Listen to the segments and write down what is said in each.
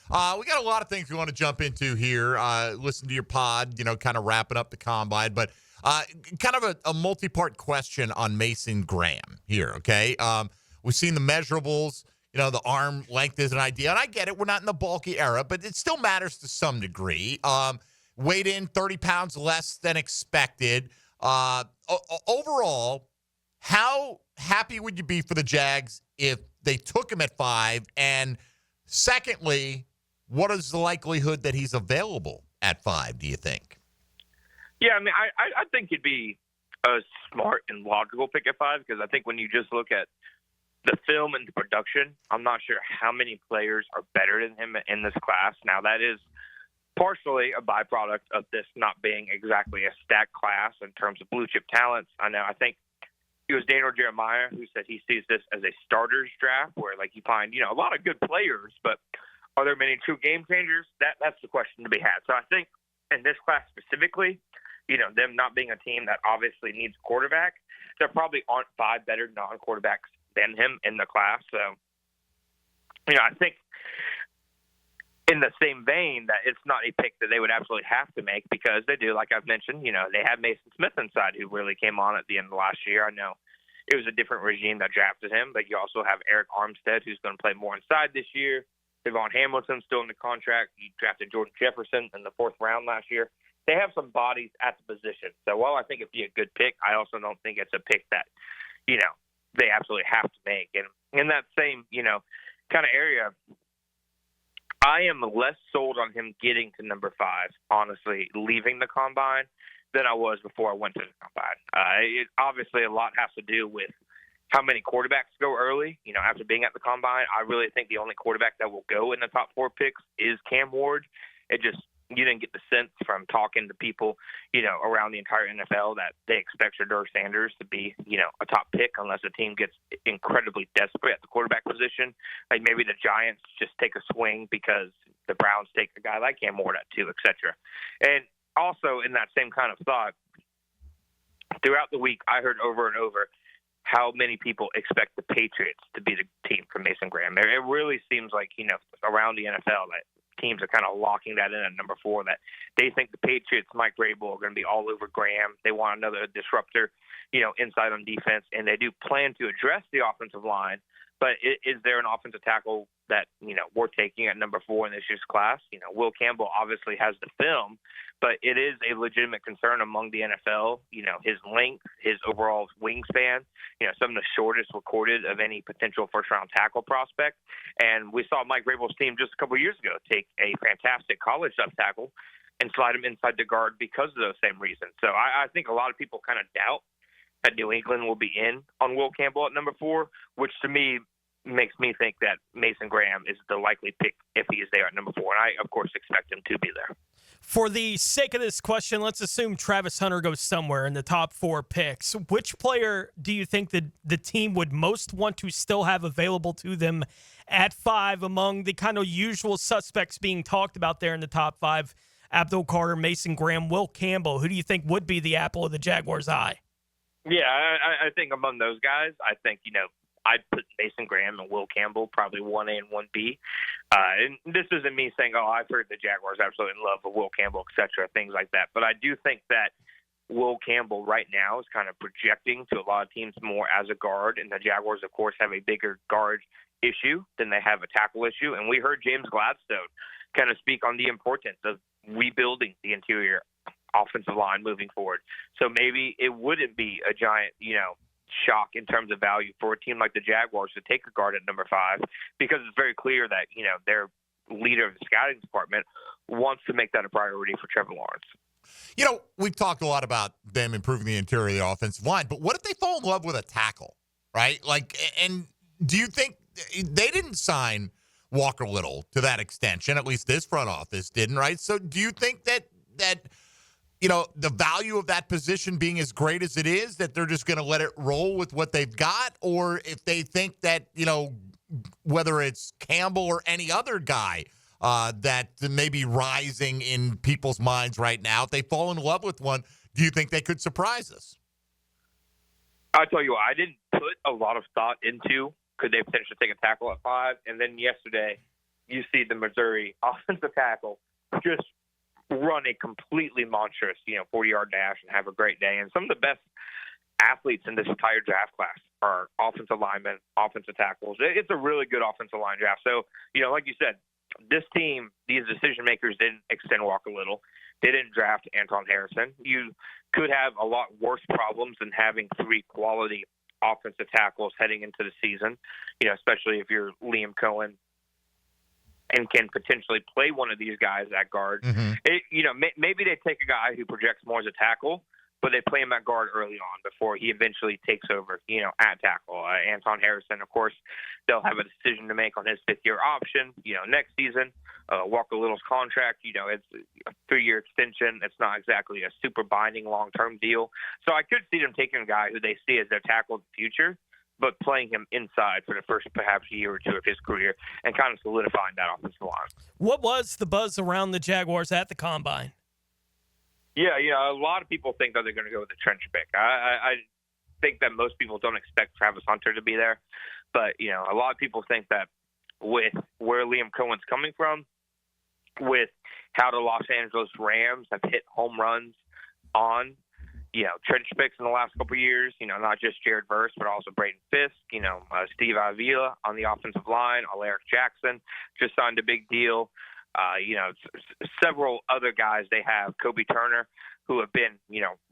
We got a lot of things we want to jump into here. Listen to your pod, kind of wrapping up the combine, but kind of a multi-part question on Mason Graham here, okay? We've seen the measurables. The arm length is an idea, and I get it. We're not in the bulky era, but it still matters to some degree. Weighed in 30 pounds less than expected. Overall, how happy would you be for the Jags if they took him at 5? And secondly, what is the likelihood that he's available at 5, do you think? Yeah, I mean, I think he'd be a smart and logical pick at 5 because I think when you just look at the film and the production, I'm not sure how many players are better than him in this class. Now, that is partially a byproduct of this not being exactly a stacked class in terms of blue-chip talents. I think it was Daniel Jeremiah who said he sees this as a starters draft where, you find, a lot of good players, but are there many true game changers? That's the question to be had. So I think in this class specifically, them not being a team that obviously needs a quarterback, there probably aren't 5 better non-quarterbacks than him in the class. So, I think in the same vein that it's not a pick that they would absolutely have to make because they do, like I've mentioned, they have Mason Smith inside who really came on at the end of last year. I know it was a different regime that drafted him, but you also have Eric Armstead who's going to play more inside this year. Devon Hamilton's still in the contract. You drafted Jordan Jefferson in the 4th round last year. They have some bodies at the position. So while I think it'd be a good pick, I also don't think it's a pick that, they absolutely have to make. And in that same, kind of area, I am less sold on him getting to number 5, honestly, leaving the combine than I was before I went to the combine. Obviously, a lot has to do with how many quarterbacks go early. After being at the combine, I really think the only quarterback that will go in the top 4 picks is Cam Ward. You didn't get the sense from talking to people, around the entire NFL that they expect Shedeur Sanders to be, a top pick unless a team gets incredibly desperate at the quarterback position. Like maybe the Giants just take a swing because the Browns take a guy like Cam Ward at 2, et cetera. And also in that same kind of thought, throughout the week, I heard over and over how many people expect the Patriots to be the team for Mason Graham. It really seems like, around the NFL that teams are kind of locking that in at number 4, that they think the Patriots, Mike Vrabel, are going to be all over Graham. They want another disruptor, inside on defense, and they do plan to address the offensive line. But is there an offensive tackle that, we're taking at number 4 in this year's class? Will Campbell obviously has the film, but it is a legitimate concern among the NFL, his length, his overall wingspan, some of the shortest recorded of any potential first-round tackle prospect. And we saw Mike Vrabel's team just a couple of years ago take a fantastic college left tackle and slide him inside the guard because of those same reasons. So I think a lot of people kind of doubt that New England will be in on Will Campbell at number 4, which to me makes me think that Mason Graham is the likely pick if he is there at number 4. And I, of course, expect him to be there. For the sake of this question, let's assume Travis Hunter goes somewhere in the top 4 picks. Which player do you think that the team would most want to still have available to them at 5 among the kind of usual suspects being talked about there in the top 5? Abdul Carter, Mason Graham, Will Campbell. Who do you think would be the apple of the Jaguars' eye? Yeah, I think among those guys, I think, I'd put Mason Graham and Will Campbell probably 1A and 1B. And this isn't me saying, I've heard the Jaguars absolutely in love with Will Campbell, et cetera, things like that. But I do think that Will Campbell right now is kind of projecting to a lot of teams more as a guard. And the Jaguars, of course, have a bigger guard issue than they have a tackle issue. And we heard James Gladstone kind of speak on the importance of rebuilding the interior offensive line moving forward. So maybe it wouldn't be a giant, shock in terms of value for a team like the Jaguars to take a guard at number 5 because it's very clear that, their leader of the scouting department wants to make that a priority for Trevor Lawrence. We've talked a lot about them improving the interior of the offensive line, but what if they fall in love with a tackle, right? And do you think they didn't sign Walker Little to that extension? At least this front office didn't, right? So do you think that the value of that position being as great as it is, that they're just going to let it roll with what they've got? Or if they think that, whether it's Campbell or any other guy that may be rising in people's minds right now, if they fall in love with one, do you think they could surprise us? I'll tell you what, I didn't put a lot of thought into could they potentially take a tackle at 5. And then yesterday, you see the Missouri offensive tackle just run a completely monstrous, 40-yard dash and have a great day. And some of the best athletes in this entire draft class are offensive linemen, offensive tackles. It's a really good offensive line draft. So, like you said, this team, these decision makers didn't extend Walker Little. They didn't draft Anton Harrison. You could have a lot worse problems than having 3 quality offensive tackles heading into the season, especially if you're Liam Cohen and can potentially play one of these guys at guard. Mm-hmm. Maybe they take a guy who projects more as a tackle, but they play him at guard early on before he eventually takes over, at tackle. Anton Harrison, of course, they'll have a decision to make on his 5th-year option, next season. Walker Little's contract, it's a 3-year extension. It's not exactly a super binding long-term deal. So I could see them taking a guy who they see as their tackle of the future, but playing him inside for the first perhaps year or two of his career and kind of solidifying that offensive line. What was the buzz around the Jaguars at the Combine? Yeah, a lot of people think that they're going to go with the trench pick. I think that most people don't expect Travis Hunter to be there. But, a lot of people think that with where Liam Cohen's coming from, with how the Los Angeles Rams have hit home runs on trench picks in the last couple of years, not just Jared Verse, but also Braden Fisk, Steve Avila on the offensive line, Alaric Jackson just signed a big deal. Several other guys they have, Kobe Turner, who have been,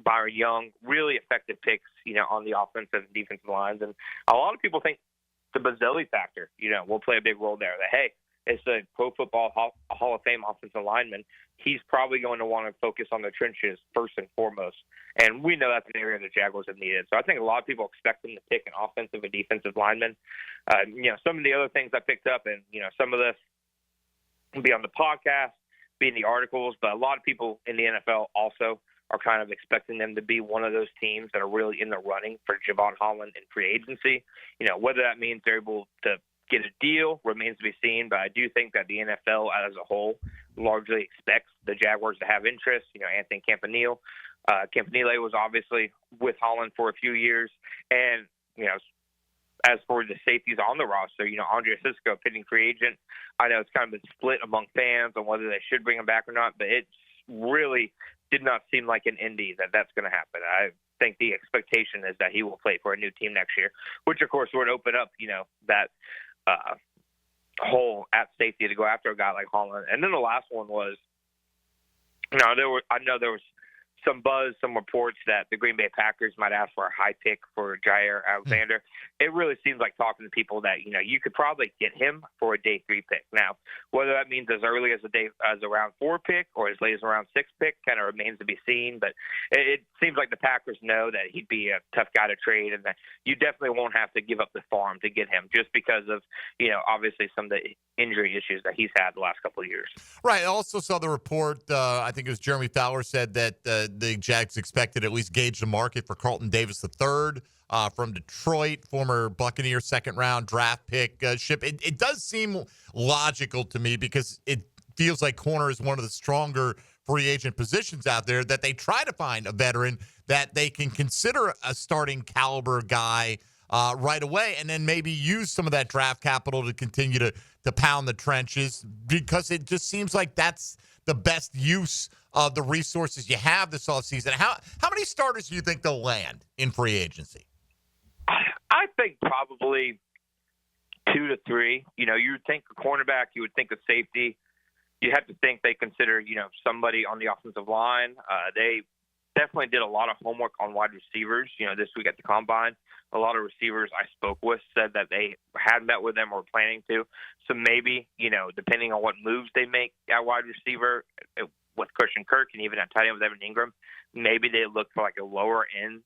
Byron Young, really effective picks, on the offensive and defensive lines. And a lot of people think the Bazzelli factor, will play a big role there. That, hey, it's a Pro Football Hall of Fame offensive lineman. He's probably going to want to focus on the trenches first and foremost. And we know that's an area the Jaguars have needed. So I think a lot of people expect them to pick an offensive and defensive lineman. Some of the other things I picked up, and, some of this will be on the podcast, be in the articles, but a lot of people in the NFL also are kind of expecting them to be one of those teams that are really in the running for Javon Holland in free agency. Whether that means they're able to get a deal remains to be seen, but I do think that the NFL as a whole largely expects the Jaguars to have interest. Anthony Campanile. Campanile was obviously with Holland for a few years, and, as for the safeties on the roster, Andre Cisco, pending free agent, I know it's kind of been split among fans on whether they should bring him back or not, but it really did not seem like an Indy that's going to happen. I think the expectation is that he will play for a new team next year, which, of course, would open up, that hole at safety to go after a guy like Holland. And then the last one was, I know there was some buzz, some reports that the Green Bay Packers might ask for a high pick for Jair Alexander. It really seems like talking to people that, you could probably get him for a day 3 pick. Now, whether that means as early as a round 4 pick or as late as a round 6 pick kind of remains to be seen. But it seems like the Packers know that he'd be a tough guy to trade and that you definitely won't have to give up the farm to get him just because of, obviously some of the injury issues that he's had the last couple of years. Right. I also saw the report, I think it was Jeremy Fowler said that the Jags expected at least gauge the market for Carlton Davis III from Detroit, former Buccaneer second-round draft pick. It does seem logical to me because it feels like corner is one of the stronger free agent positions out there, that they try to find a veteran that they can consider a starting caliber guy right away, and then maybe use some of that draft capital to continue to pound the trenches, because it just seems like that's the best use of the resources you have this offseason. How many starters do you think they'll land in free agency? I think probably 2 to 3. You would think a cornerback, you would think a safety. You have to think they consider, somebody on the offensive line. They definitely did a lot of homework on wide receivers, this week at the Combine. A lot of receivers I spoke with said that they had met with them or were planning to. So maybe, depending on what moves they make at wide receiver with Christian Kirk and even at tight end with Evan Ingram, maybe they look for like a lower end,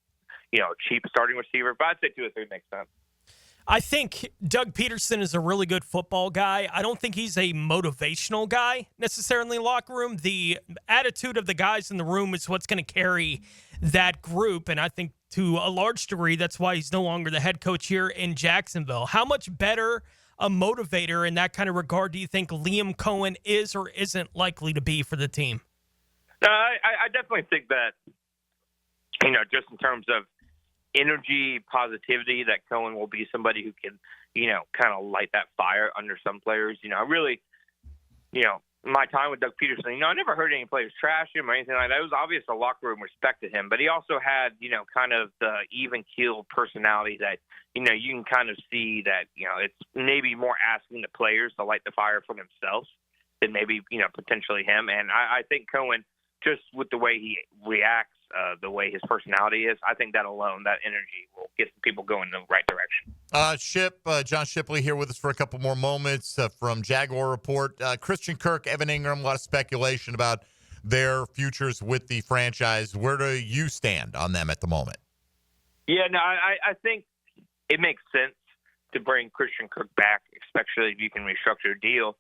cheap starting receiver. But I'd say 2 or 3 makes sense. I think Doug Peterson is a really good football guy. I don't think he's a motivational guy necessarily in the locker room. The attitude of the guys in the room is what's going to carry that group, and I think to a large degree that's why he's no longer the head coach here in Jacksonville. How much better a motivator in that kind of regard do you think Liam Cohen is or isn't likely to be for the team? I definitely think that, just in terms of energy, positivity, that Cohen will be somebody who can, kind of light that fire under some players. I really my time with Doug Peterson, I never heard any players trash him or anything like that. It was obvious the locker room respected him, but he also had, kind of the even keel personality that, you can kind of see that, it's maybe more asking the players to light the fire for themselves than maybe, potentially him. And I think Cohen, just with the way he reacts, the way his personality is, I think that alone, that energy will get people going in the right direction. John Shipley here with us for a couple more moments from Jaguar Report. Christian Kirk, Evan Ingram, a lot of speculation about their futures with the franchise. Where do you stand on them at the moment? Yeah, no, I think it makes sense to bring Christian Kirk back, especially if you can restructure a deal.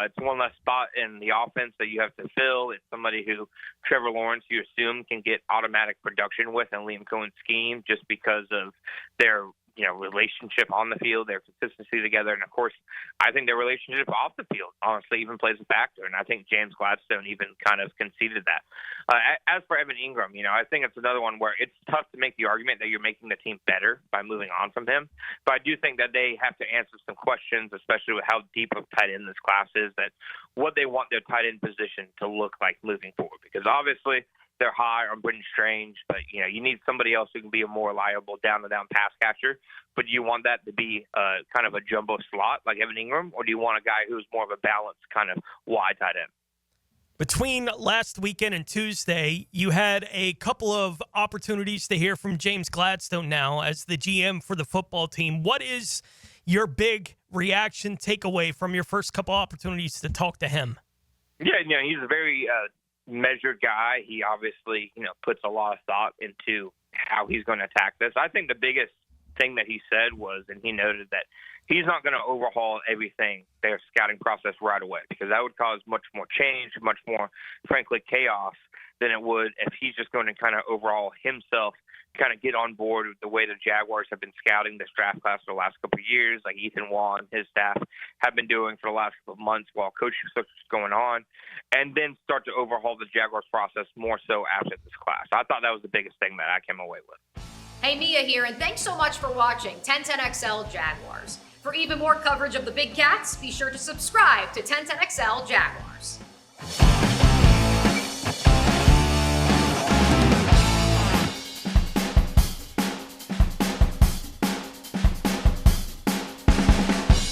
It's one less spot in the offense that you have to fill. It's somebody who Trevor Lawrence, you assume, can get automatic production with in Liam Cohen's scheme just because of their relationship on the field, their consistency together. And, of course, I think their relationship off the field, honestly, even plays a factor. And I think James Gladstone even kind of conceded that. As for Evan Ingram, I think it's another one where it's tough to make the argument that you're making the team better by moving on from him. But I do think that they have to answer some questions, especially with how deep of tight end this class is, that what they want their tight end position to look like moving forward. Because obviously they're high on Britton Strange, but you need somebody else who can be a more reliable down-to-down pass catcher. But do you want that to be kind of a jumbo slot like Evan Ingram, or do you want a guy who's more of a balanced kind of wide tight end? Between last weekend and Tuesday, you had a couple of opportunities to hear from James Gladstone now as the GM for the football team. What is your big reaction takeaway from your first couple opportunities to talk to him? Yeah, he's a very measured guy. He obviously, puts a lot of thought into how he's going to attack this. I think the biggest thing that he said was, and he noted that he's not going to overhaul everything, their scouting process right away, because that would cause much more change, much more, frankly, chaos than it would if he's just going to kind of overhaul himself, kind of get on board with the way the Jaguars have been scouting this draft class for the last couple of years, like Ethan Waugh and his staff have been doing for the last couple of months while coaching search is going on, and then start to overhaul the Jaguars process more so after this class. I thought that was the biggest thing that I came away with. Hey, Mia here, and thanks so much for watching 1010XL Jaguars. For even more coverage of the Big Cats, be sure to subscribe to 1010XL Jaguars.